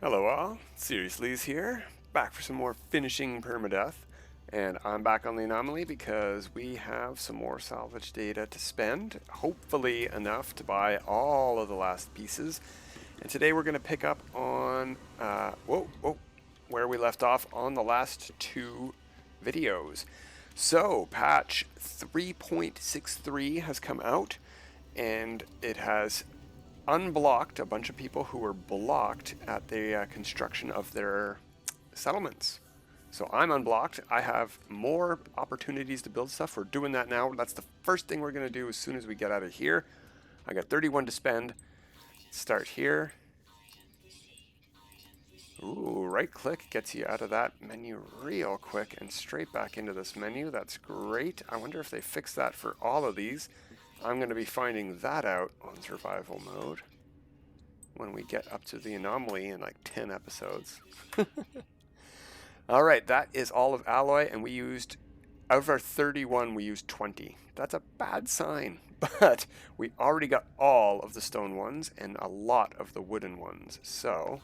Hello all, Seriously's here, back for some more finishing Permadeath, and I'm back on the anomaly because we have some more salvage data to spend, hopefully enough to buy all of the last pieces. And today we're going to pick up on, where we left off on the last two videos. So, patch 3.63 has come out, and it has unblocked a bunch of people who were blocked at the construction of their settlements. So I'm unblocked. I have more opportunities to build stuff. We're doing that now. That's the first thing we're going to do as soon as we get out of here. I got 31 to spend. Start here. Ooh, right click gets you out of that menu real quick and straight back into this menu. That's great. I wonder if they fix that for all of these. I'm going to be finding that out on survival mode when we get up to the anomaly in like 10 episodes. All right, that is all of alloy, and we used, out of our 31, we used 20. That's a bad sign, but we already got all of the stone ones and a lot of the wooden ones. So,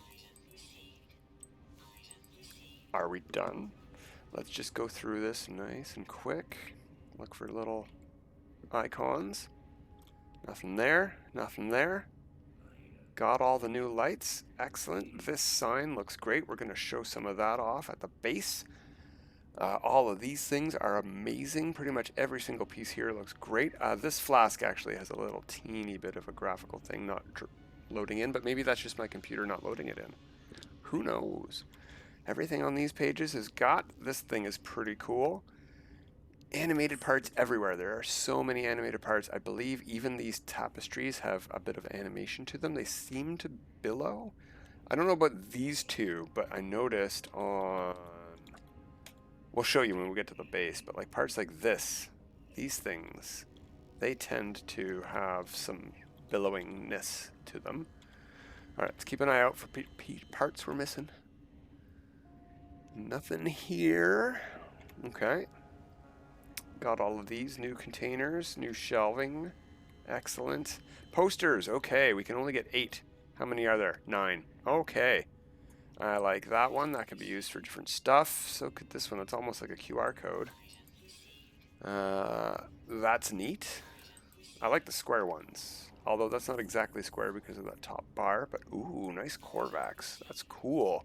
are we done? Let's just go through this nice and quick. Look for little icons. Nothing there, nothing there. Got all the new lights. Excellent. This sign looks great. We're going to show some of that off at the base. All of these things are amazing. Pretty much every single piece here looks great. This flask actually has a little teeny bit of a graphical thing not loading in, but maybe that's just my computer not loading it in. Who knows? Everything on these pages is got. This thing is pretty cool. Animated parts everywhere. There are so many animated parts. I believe even these tapestries have a bit of animation to them. They seem to billow. I don't know about these two, but I noticed on... We'll show you when we get to the base, but like parts like this, these things, they tend to have some billowingness to them. Alright, let's keep an eye out for parts we're missing. Nothing here. Okay. Got all of these new containers, new shelving. Excellent. Posters. Okay, we can only get 8. How many are there? 9. Okay. I like that one. That could be used for different stuff. So could this one. It's almost like a QR code. That's neat. I like the square ones. Although that's not exactly square because of that top bar. But ooh, nice Korvax. That's cool.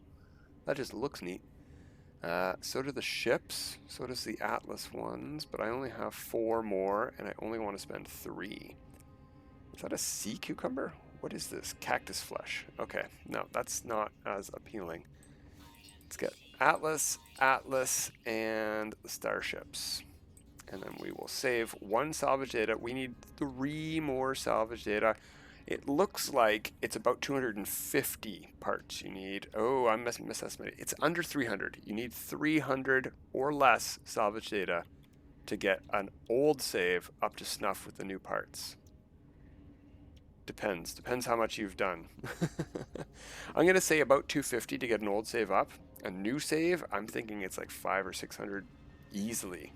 That just looks neat. So do the ships, so does the Atlas ones, but I only have 4 more, and I only want to spend 3. Is that a sea cucumber? What is this? Cactus flesh. Okay, no, that's not as appealing. Let's get Atlas, Atlas, and the starships. And then we will save 1 salvage data. We need 3 more salvage data. It looks like it's about 250 parts you need. Oh, I'm misestimating. It's under 300. You need 300 or less salvage data to get an old save up to snuff with the new parts. Depends how much you've done. I'm going to say about 250 to get an old save up. A new save, I'm thinking it's like 500 or 600 easily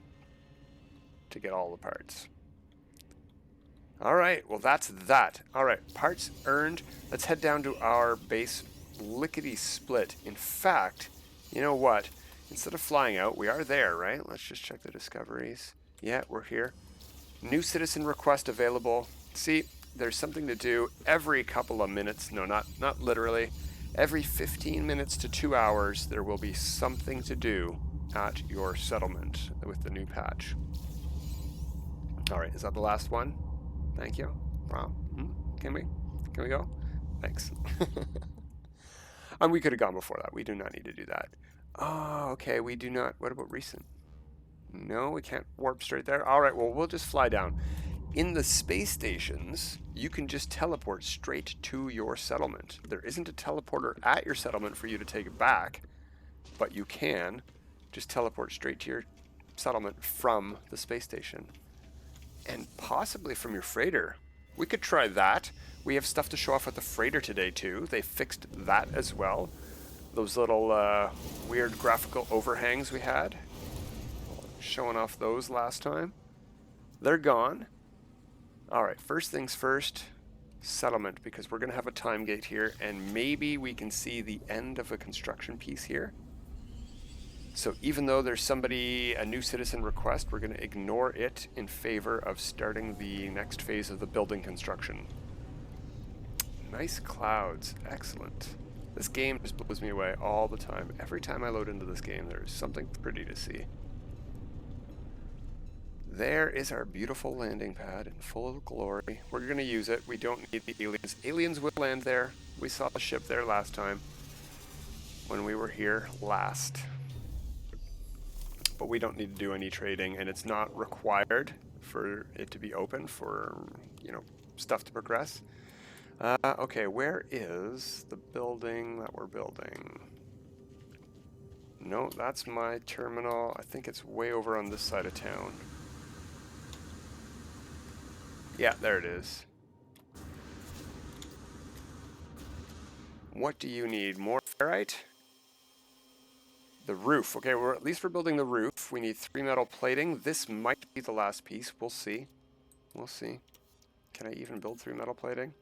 to get all the parts. Alright, well that's that. Alright, parts earned. Let's head down to our base lickety-split. In fact, you know what? Instead of flying out, we are there, right? Let's just check the discoveries. Yeah, we're here. New citizen request available. See, there's something to do every couple of minutes. No, not literally. Every 15 minutes to 2 hours, there will be something to do at your settlement with the new patch. Alright, is that the last one? Thank you. Wow. Can we go? Thanks. And we could have gone before that. We do not need to do that. Oh, okay. We do not. What about recent? No, we can't warp straight there. All right. Well, we'll just fly down. In the space stations, you can just teleport straight to your settlement. There isn't a teleporter at your settlement for you to take it back, but you can just teleport straight to your settlement from the space station. And possibly from your freighter. We could try that. We have stuff to show off at the freighter today too. They fixed that as well. Those little weird graphical overhangs we had. Showing off those last time. They're gone. Alright, first things first. settlement because we're going to have a time gate here, and maybe we can see the end of a construction piece here. So even though there's a new citizen request, we're going to ignore it in favor of starting the next phase of the building construction. Nice clouds. Excellent. This game just blows me away all the time. Every time I load into this game, there's something pretty to see. There is our beautiful landing pad in full glory. We're going to use it. We don't need the aliens. Aliens will land there. We saw the ship there last time when we were here last. But we don't need to do any trading, and it's not required for it to be open for, stuff to progress. Okay, where is the building that we're building? No, that's my terminal. I think it's way over on this side of town. Yeah, there it is. What do you need? More ferrite? The roof. Okay, at least we're building the roof. We need 3 metal plating. This might be the last piece. We'll see. We'll see. Can I even build 3 metal plating?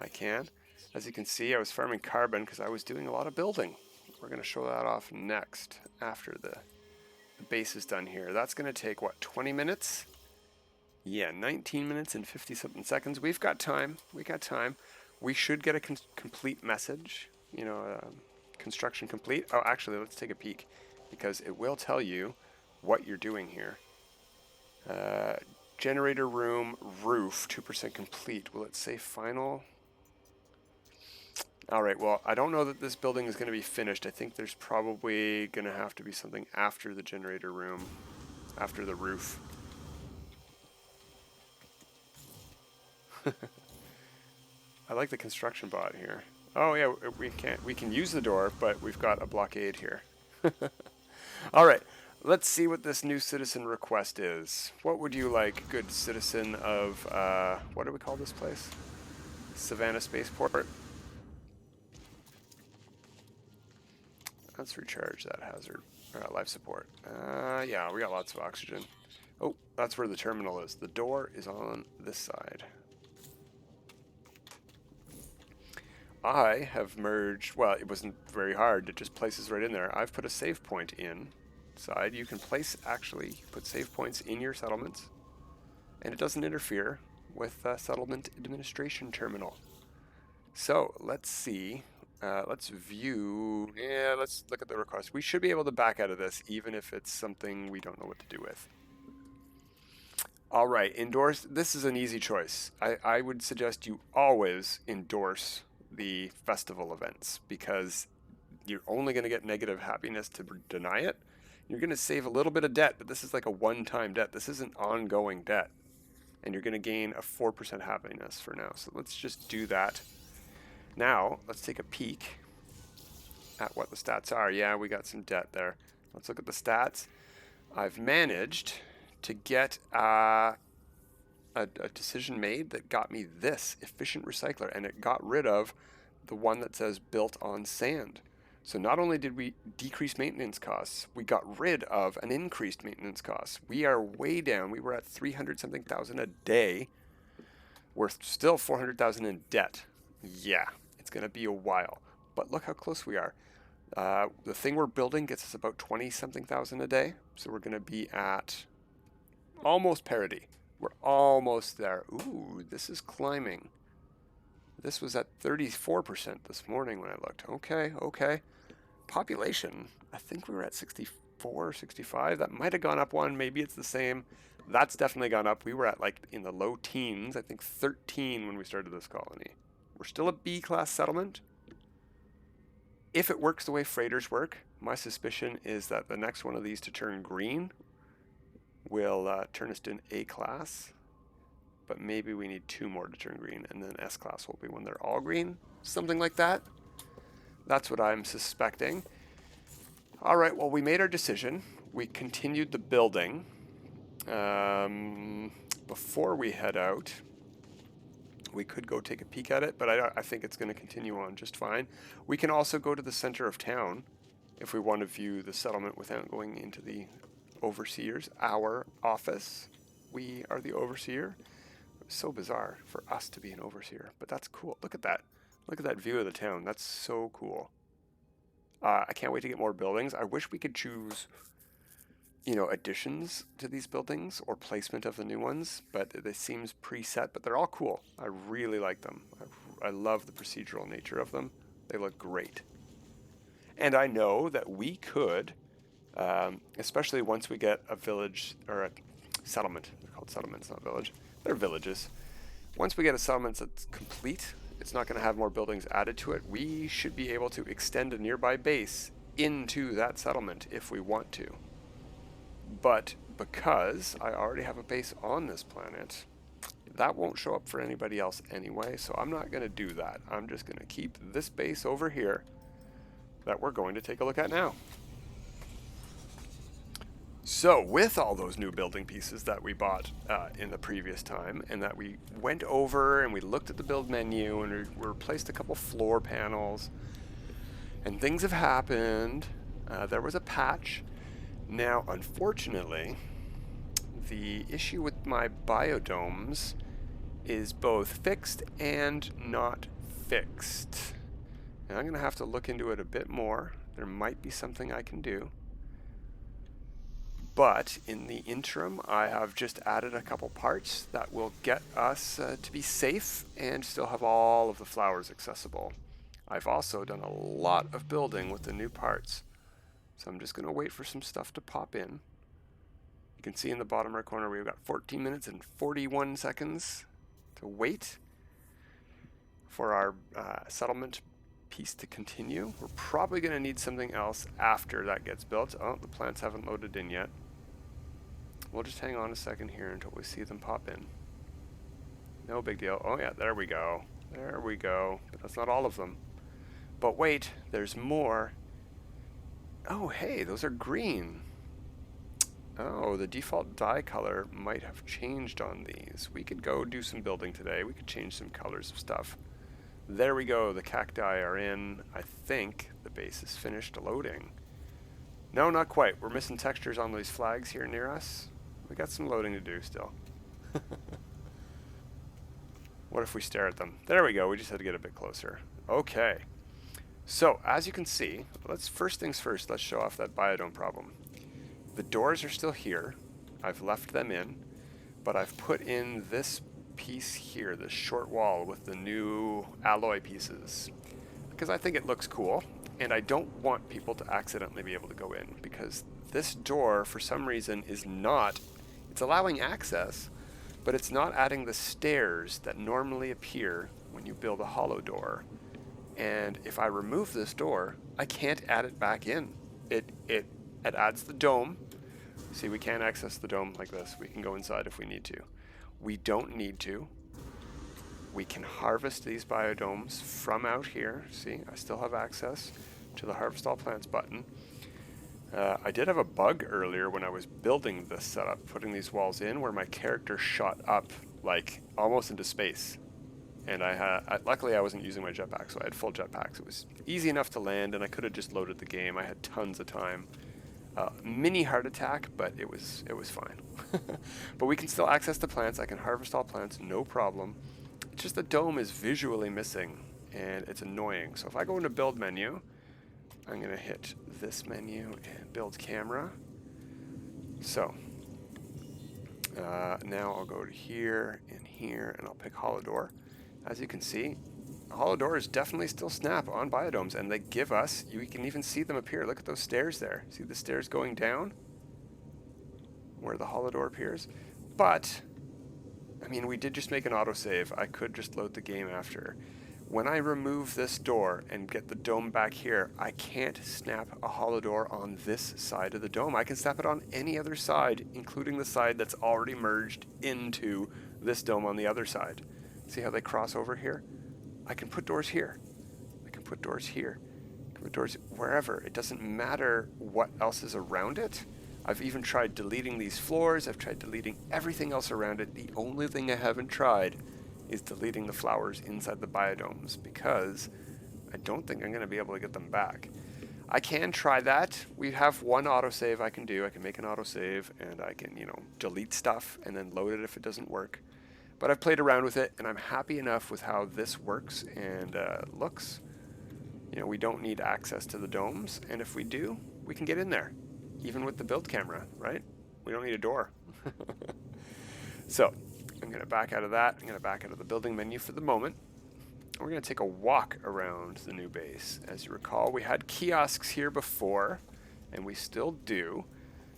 I can. As you can see, I was farming carbon because I was doing a lot of building. We're going to show that off next after the base is done here. That's going to take, what, 20 minutes? Yeah, 19 minutes and 50-something seconds. We've got time. We got time. We should get a complete message. Construction complete. Oh, actually, let's take a peek because it will tell you what you're doing here. Generator room roof 2% complete. Will it say final? All right, well, I don't know that this building is going to be finished. I think there's probably going to have to be something after the generator room, after the roof. I like the construction bot here. Oh yeah, we can use the door, but we've got a blockade here. All right, let's see what this new citizen request is. What would you like, good citizen of, what do we call this place? Savannah Spaceport. Let's recharge that hazard, life support. Yeah, we got lots of oxygen. Oh, that's where the terminal is. The door is on this side. I have merged, well, it wasn't very hard, it just places right in there. I've put a save point inside. You can put save points in your settlements, and it doesn't interfere with settlement administration terminal. So let's see, let's view, let's look at the request. We should be able to back out of this, even if it's something we don't know what to do with. All right, endorse, this is an easy choice. I would suggest you always endorse the festival events because you're only going to get negative happiness to deny it. You're going to save a little bit of debt, but this is like a one-time debt. This isn't ongoing debt. And you're going to gain a 4% happiness for now. So let's just do that. Now, let's take a peek at what the stats are. Yeah, we got some debt there. Let's look at the stats. I've managed to get a decision made that got me this efficient recycler, and it got rid of the one that says built on sand. So not only did we decrease maintenance costs, we got rid of an increased maintenance costs. We are way down. We were at 300-something thousand a day. We're still 400,000 in debt. Yeah, it's going to be a while, but look how close we are. The thing we're building gets us about 20-something thousand a day, so we're going to be at almost parity. We're almost there. Ooh, this is climbing. This was at 34% this morning when I looked. Okay. Population, I think we were at 64, 65. That might have gone up one. Maybe it's the same. That's definitely gone up. We were at like in the low teens, I think 13 when we started this colony. We're still a B-class settlement. If it works the way freighters work, my suspicion is that the next one of these to turn green will turn us to an A-class, but maybe we need 2 more to turn green, and then S-class will be when they're all green, something like that. That's what I'm suspecting. All right, well, we made our decision. We continued the building. Before we head out, we could go take a peek at it, but I think it's going to continue on just fine. We can also go to the center of town if we want to view the settlement without going into the overseers, our office. We are the overseer. So bizarre for us to be an overseer, but that's cool. Look at that. Look at that view of the town. That's so cool. I can't wait to get more buildings. I wish we could choose, additions to these buildings or placement of the new ones, but it seems preset, but they're all cool. I really like them. I love the procedural nature of them. They look great. And I know that we could, especially once we get a village or a settlement. They're called settlements, not village. They're villages. Once we get a settlement that's complete, it's not going to have more buildings added to it. We should be able to extend a nearby base into that settlement if we want to. But because I already have a base on this planet, that won't show up for anybody else anyway, so I'm not going to do that. I'm just going to keep this base over here that we're going to take a look at now. So with all those new building pieces that we bought in the previous time, and that we went over and we looked at the build menu and we replaced a couple floor panels, and things have happened. There was a patch. Now, unfortunately, the issue with my biodomes is both fixed and not fixed. And I'm going to have to look into it a bit more. There might be something I can do. But in the interim, I have just added a couple parts that will get us to be safe and still have all of the flowers accessible. I've also done a lot of building with the new parts. So I'm just going to wait for some stuff to pop in. You can see in the bottom right corner we've got 14 minutes and 41 seconds to wait for our settlement piece to continue. We're probably going to need something else after that gets built. Oh, the plants haven't loaded in yet. We'll just hang on a second here until we see them pop in. No big deal. Oh yeah, there we go. There we go. But that's not all of them. But wait, there's more. Oh hey, those are green. Oh, the default dye color might have changed on these. We could go do some building today. We could change some colors of stuff. There we go. The cacti are in. I think the base is finished loading. No, not quite. We're missing textures on these flags here near us. We got some loading to do still. What if we stare at them? There we go. We just had to get a bit closer. Okay. So, as you can see, first things first, let's show off that biodome problem. The doors are still here. I've left them in, but I've put in this piece here, this short wall with the new alloy pieces, because I think it looks cool, and I don't want people to accidentally be able to go in, because this door, for some reason, it's allowing access, but it's not adding the stairs that normally appear when you build a hollow door. And if I remove this door, I can't add it back in. It adds the dome. See, we can't access the dome like this. We can go inside if we need to. We don't need to. We can harvest these biodomes from out here. See, I still have access to the Harvest All Plants button. I did have a bug earlier when I was building this setup, putting these walls in, where my character shot up like almost into space. And luckily I wasn't using my jetpack, so I had full jetpacks. It was easy enough to land, and I could have just loaded the game. I had tons of time. Mini heart attack, but it was fine. But we can still access the plants. I can harvest all plants, no problem. It's just the dome is visually missing, and it's annoying. So if I go into build menu, I'm going to hit this menu and build camera. So now I'll go to here and here, and I'll pick hollow door. As you can see, hollow doors definitely still snap on biodomes, and they give us, you can even see them appear. Look at those stairs there. See the stairs going down where the hollow door appears? But, I mean, we did just make an autosave. I could just load the game after. When I remove this door and get the dome back here, I can't snap a hollow door on this side of the dome. I can snap it on any other side, including the side that's already merged into this dome on the other side. See how they cross over here? I can put doors here. I can put doors here. I can put doors wherever. It doesn't matter what else is around it. I've even tried deleting these floors. I've tried deleting everything else around it. The only thing I haven't tried is deleting the flowers inside the biodomes, because I don't think I'm going to be able to get them back. I can try that. We have one autosave I can do. I can make an autosave, and I can, delete stuff and then load it if it doesn't work. But I've played around with it, and I'm happy enough with how this works and looks. You know, we don't need access to the domes, and if we do, we can get in there, even with the build camera, right? We don't need a door. So, I'm going to back out of that. I'm going to back out of the building menu for the moment. We're going to take a walk around the new base. As you recall, we had kiosks here before, and we still do,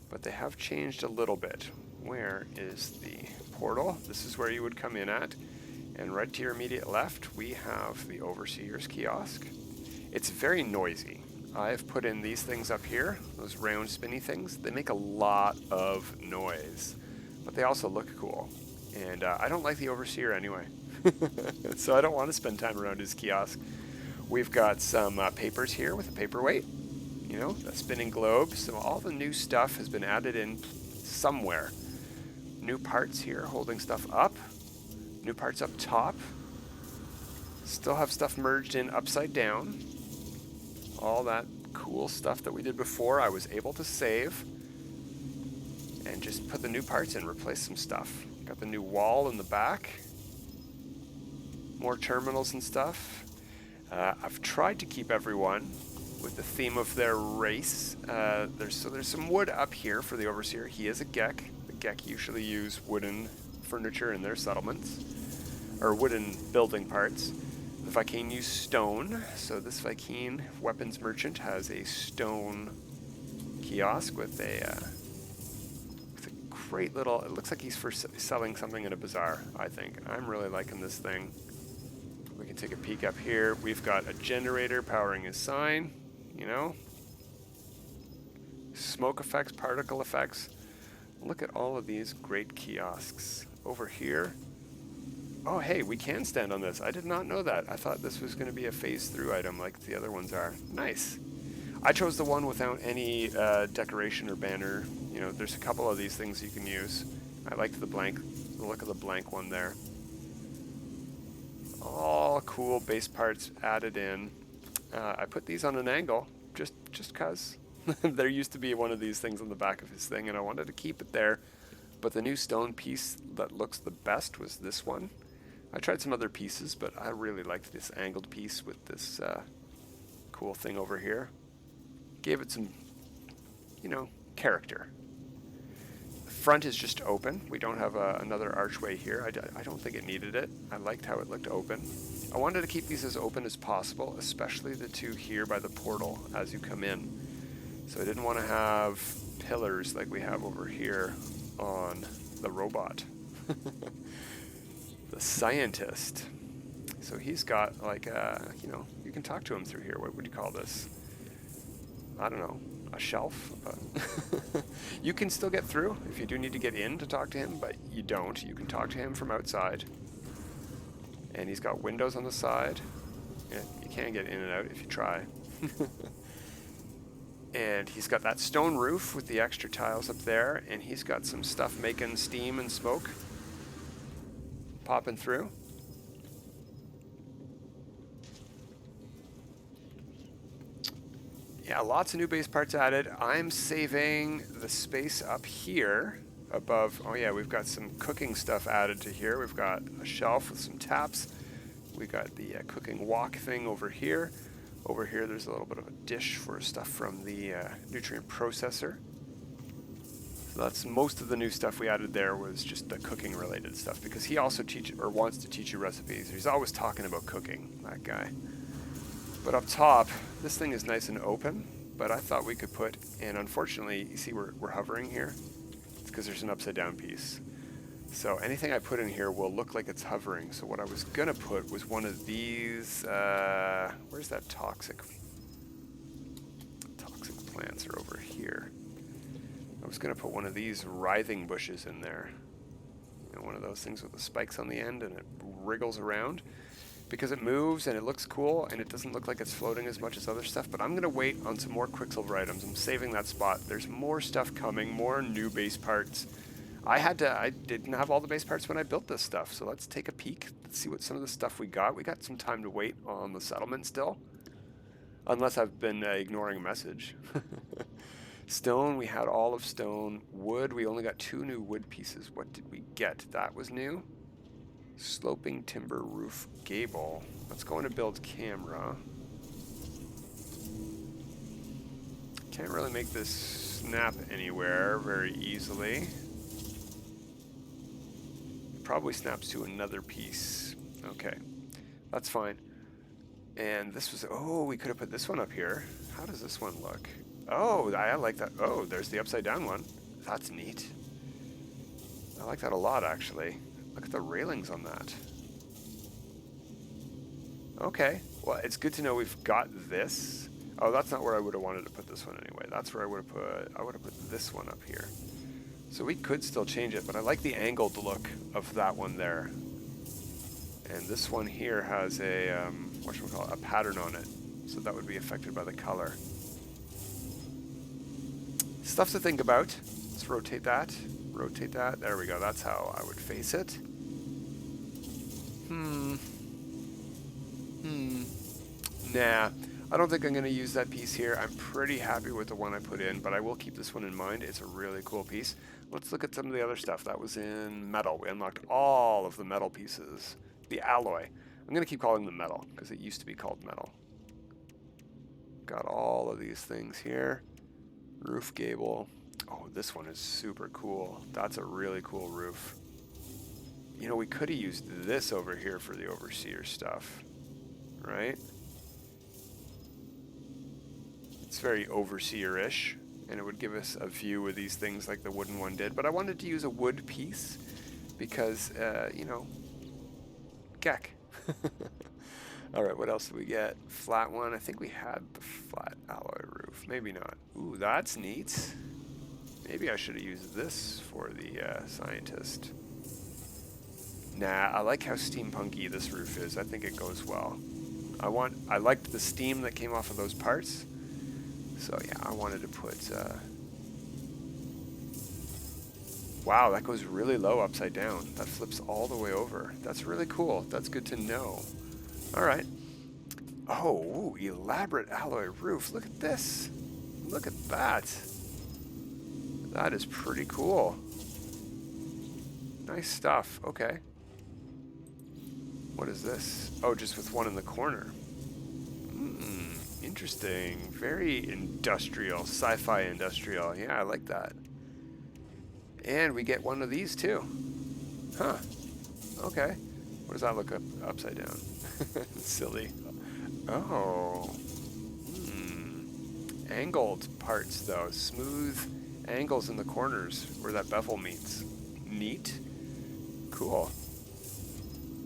but they have changed a little bit. Where is the portal? This is where you would come in at. And right to your immediate left, we have the Overseer's kiosk. It's very noisy. I've put in these things up here, those round spinny things. They make a lot of noise, but they also look cool. And I don't like the Overseer anyway. So I don't want to spend time around his kiosk. We've got some papers here with a paperweight, you know, a spinning globe. So all the new stuff has been added in somewhere. New parts here holding stuff up. New parts up top. Still have stuff merged in upside down. All that cool stuff that we did before I was able to save. And just put the new parts in, replace some stuff. Got the new wall in the back. More terminals and stuff. I've tried to keep everyone with the theme of their race. There's some wood up here for the Overseer. He is a Gek. The Gek usually use wooden furniture in their settlements, or wooden building parts. The Vy'keen use stone. So this Vy'keen weapons merchant has a stone kiosk with a great little. It looks like he's for selling something in a bazaar. I think I'm really liking this thing. We can take a peek up here. We've got a generator powering his sign, you know. Smoke effects, particle effects. Look at all of these great kiosks. Over here. Oh, hey, we can stand on this. I did not know that. I thought this was going to be a phase through item like the other ones are. Nice. I chose the one without any decoration or banner. You know, there's a couple of these things you can use. I liked the look of the blank one there. All cool base parts added in. I put these on an angle just cause there used to be one of these things on the back of his thing and I wanted to keep it there, but the new stone piece that looks the best was this one. I tried some other pieces, but I really liked this angled piece with this cool thing over here. Gave it some, you know, character. The front is just open. We don't have another archway here. I don't think it needed it. I liked how it looked open. I wanted to keep these as open as possible, especially the two here by the portal as you come in. So I didn't want to have pillars like we have over here on the robot. The scientist. So he's got like you know, you can talk to him through here. What would you call this? I don't know, a shelf? You can still get through if you do need to get in to talk to him, but you don't. You can talk to him from outside. And he's got windows on the side. Yeah, you can get in and out if you try. And he's got that stone roof with the extra tiles up there, and he's got some stuff making steam and smoke popping through. Yeah, lots of new base parts added. I'm saving the space up here above. Oh yeah, we've got some cooking stuff added to here. We've got a shelf with some taps. We've got the cooking wok thing over here. Over here there's a little bit of a dish for stuff from the nutrient processor. So that's most of the new stuff we added there was just the cooking related stuff, because he also wants to teach you recipes. He's always talking about cooking, that guy. But up top, this thing is nice and open, but I thought we could put, and unfortunately, you see we're hovering here? It's because there's an upside down piece. So anything I put in here will look like it's hovering. So what I was gonna put was one of these, where's that toxic plants are over here. I was gonna put one of these writhing bushes in there. You know, one of those things with the spikes on the end and it wriggles around, because it moves and it looks cool and it doesn't look like it's floating as much as other stuff. But I'm going to wait on some more Quicksilver items. I'm saving that spot. There's more stuff coming, more new base parts. I didn't have all the base parts when I built this stuff. So let's take a peek. Let's see what some of the stuff we got. We got some time to wait on the settlement still. Unless I've been ignoring a message. Stone, we had all of stone. Wood, we only got 2 new wood pieces. What did we get? That was new. Sloping timber roof gable. Let's go into build camera. Can't really make this snap anywhere very easily. Probably snaps to another piece. Okay, that's fine. And this was, oh, we could have put this one up here. How does this one look? Oh, I like that. Oh, there's the upside down one. That's neat. I like that a lot, actually. Look at the railings on that. Okay, well, it's good to know we've got this. Oh, that's not where I would have wanted to put this one anyway. That's where I would have put this one up here. So we could still change it, but I like the angled look of that one there. And this one here has a, whatchamacallit, a pattern on it. So that would be affected by the color. Stuff to think about. Let's rotate that. Rotate that. There we go. That's how I would face it. Nah. I don't think I'm going to use that piece here. I'm pretty happy with the one I put in, but I will keep this one in mind. It's a really cool piece. Let's look at some of the other stuff. That was in metal. We unlocked all of the metal pieces. The alloy. I'm going to keep calling them metal because it used to be called metal. Got all of these things here. Roof gable. Oh, this one is super cool. That's a really cool roof. You know, we could have used this over here for the overseer stuff, right? It's very overseer-ish, and it would give us a view of these things like the wooden one did. But I wanted to use a wood piece because, you know, geck. All right, what else did we get? Flat one. I think we had the flat alloy roof. Maybe not. Ooh, that's neat. Maybe I should have used this for the scientist. Nah, I like how steampunky this roof is. I think it goes well. I liked the steam that came off of those parts. So yeah, I wanted to put, wow, that goes really low upside down. That flips all the way over. That's really cool. That's good to know. All right. Oh, ooh, elaborate alloy roof. Look at this. Look at that. That is pretty cool. Nice stuff. Okay. What is this? Oh, just with one in the corner. Interesting. Very industrial. Sci-fi industrial. Yeah, I like that. And we get one of these too. Huh. Okay. What does that look upside down? Silly. Oh. Angled parts though. Smooth angles in the corners where that bevel meets. Neat. Cool.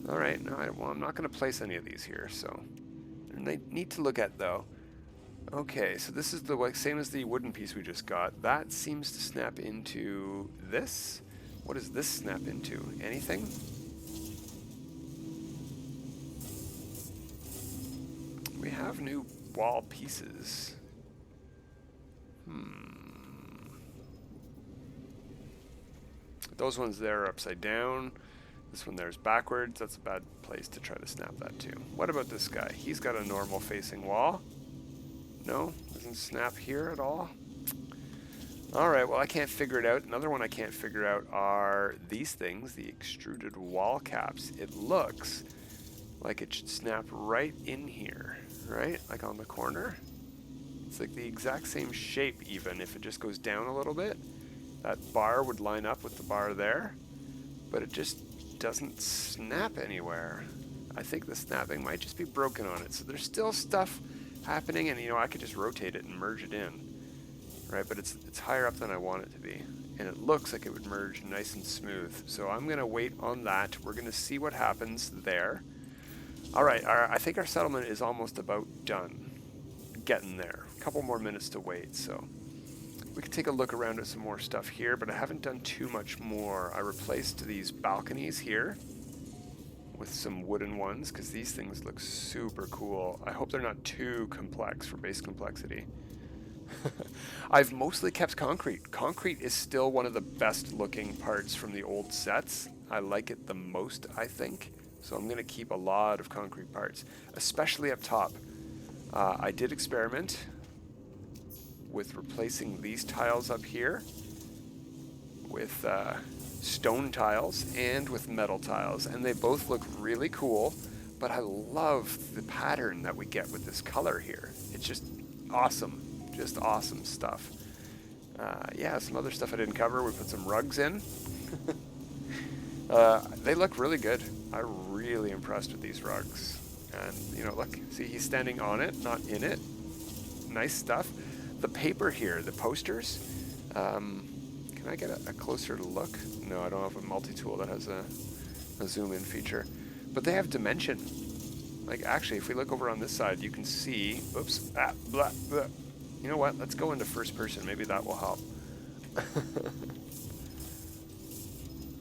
Alright, no, well, I'm not going to place any of these here, so they're neat to look at though. Okay, so this is the same as the wooden piece we just got. That seems to snap into this. What does this snap into? Anything? We have new wall pieces. Those ones there are upside down. This one there is backwards. That's a bad place to try to snap that to. What about this guy? He's got a normal facing wall. No? Doesn't snap here at all? Alright, well I can't figure it out. Another one I can't figure out are these things, the extruded wall caps. It looks like it should snap right in here, right? Like on the corner. It's like the exact same shape even if it just goes down a little bit. That bar would line up with the bar there, but it just doesn't snap anywhere. I think the snapping might just be broken on it. So there's still stuff happening, and you know, I could just rotate it and merge it in, right? But it's higher up than I want it to be, and it looks like it would merge nice and smooth. So I'm gonna wait on that. We're gonna see what happens there. All right, I think our settlement is almost about done. Getting there. A couple more minutes to wait, so we can take a look around at some more stuff here, but I haven't done too much more. I replaced these balconies here with some wooden ones because these things look super cool. I hope they're not too complex for base complexity. I've mostly kept concrete. Concrete is still one of the best looking parts from the old sets. I like it the most, I think. So I'm going to keep a lot of concrete parts, especially up top. I did experiment with replacing these tiles up here with stone tiles and with metal tiles, and they both look really cool, but I love the pattern that we get with this color here. It's just awesome stuff. Yeah, some other stuff I didn't cover. We put some rugs in. They look really good. I'm really impressed with these rugs. And, you know, look, see, he's standing on it, not in it. Nice stuff. The paper here, the posters, can I get a closer look? No, I don't have a multi-tool that has a zoom in feature. But they have dimension. Like, actually, if we look over on this side, you can see, oops, blah, blah. You know what? Let's go into first person. Maybe that will help.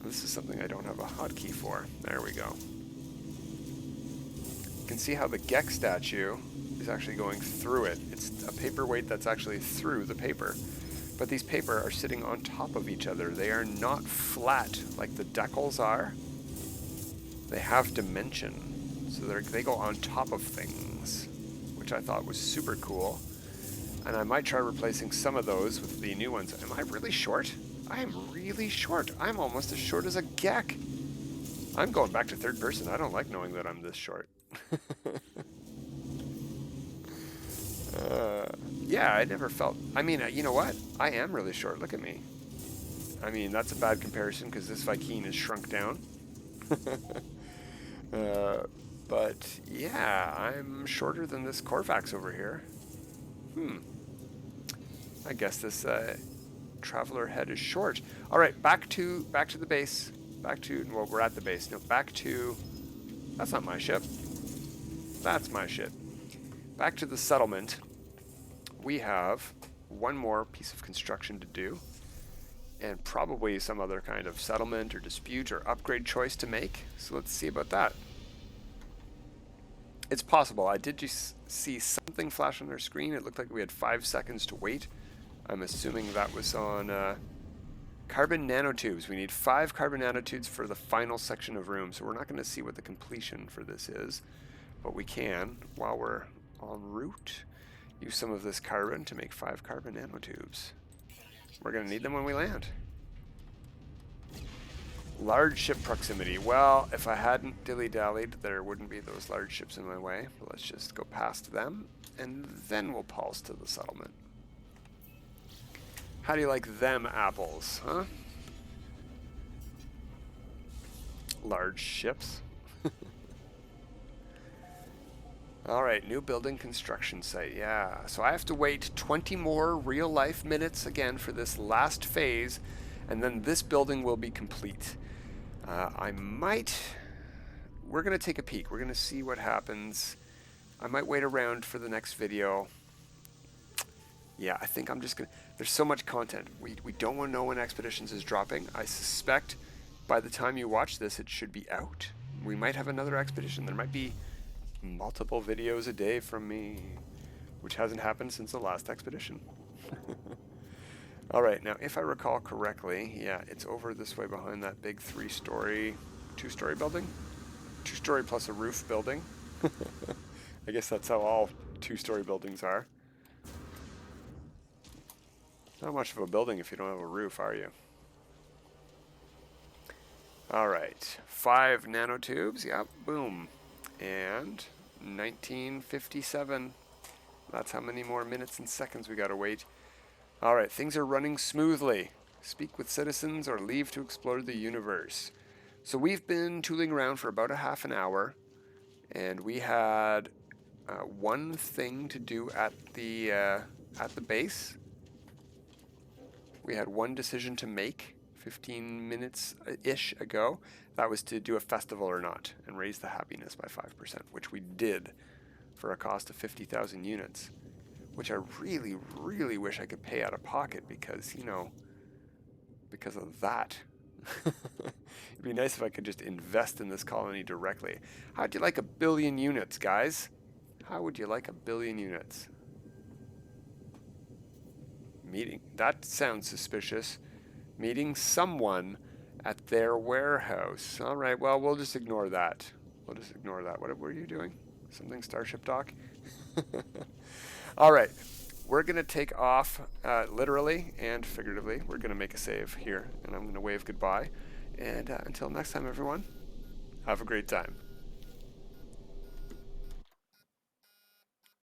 This is something I don't have a hotkey for. There we go. You can see how the Gex statue is actually going through it. It's a paperweight that's actually through the paper. But these paper are sitting on top of each other. They are not flat like the decals are. They have dimension. So they go on top of things, which I thought was super cool. And I might try replacing some of those with the new ones. Am I really short? I am really short. I'm almost as short as a Gek. I'm going back to third person. I don't like knowing that I'm this short. Yeah, I never felt... I mean, you know what? I am really short. Look at me. I mean, that's a bad comparison because this Viking is shrunk down. But, yeah, I'm shorter than this Corvax over here. I guess this traveler head is short. All right, back to the base. Well, we're at the base. No, back to... That's not my ship. That's my ship. Back to the settlement. We have one more piece of construction to do, and probably some other kind of settlement or dispute or upgrade choice to make. So let's see about that. It's possible. I did just see something flash on our screen. It looked like we had 5 seconds to wait. I'm assuming that was on carbon nanotubes. We need 5 carbon nanotubes for the final section of room. So we're not going to see what the completion for this is, but we can, while we're en route, use some of this carbon to make 5 carbon nanotubes. We're going to need them when we land. Large ship proximity. Well, if I hadn't dilly-dallied, there wouldn't be those large ships in my way. But let's just go past them, and then we'll pulse to the settlement. How do you like them apples, huh? Large ships. All right, new building construction site. Yeah, so I have to wait 20 more real-life minutes again for this last phase, and then this building will be complete. We're going to take a peek. We're going to see what happens. I might wait around for the next video. Yeah, I think I'm just going to... There's so much content. We don't want to know when Expeditions is dropping. I suspect by the time you watch this, it should be out. We might have another expedition. There might be multiple videos a day from me, which hasn't happened since the last expedition. All right, now if I recall correctly, yeah, it's over this way behind that big 2-story building. 2-story plus a roof building. I guess that's how all 2-story buildings are. Not much of a building if you don't have a roof, are you? All right, 5 nanotubes, yep, boom. And 1957. That's how many more minutes and seconds we gotta wait. All right, things are running smoothly. Speak with citizens or leave to explore the universe. So we've been tooling around for about a half an hour, and we had one thing to do at the base. We had one decision to make 15 minutes-ish ago. That was to do a festival or not and raise the happiness by 5%, which we did for a cost of 50,000 units, which I really, really wish I could pay out of pocket because, you know, because of that. It'd be nice if I could just invest in this colony directly. How'd you like 1 billion units, guys? How would you like 1 billion units? Meeting. That sounds suspicious. Meeting someone at their warehouse. All right, well, we'll just ignore that. What were you doing? Something Starship Dock? All right, we're going to take off literally and figuratively. We're going to make a save here, and I'm going to wave goodbye. And until next time, everyone, have a great time.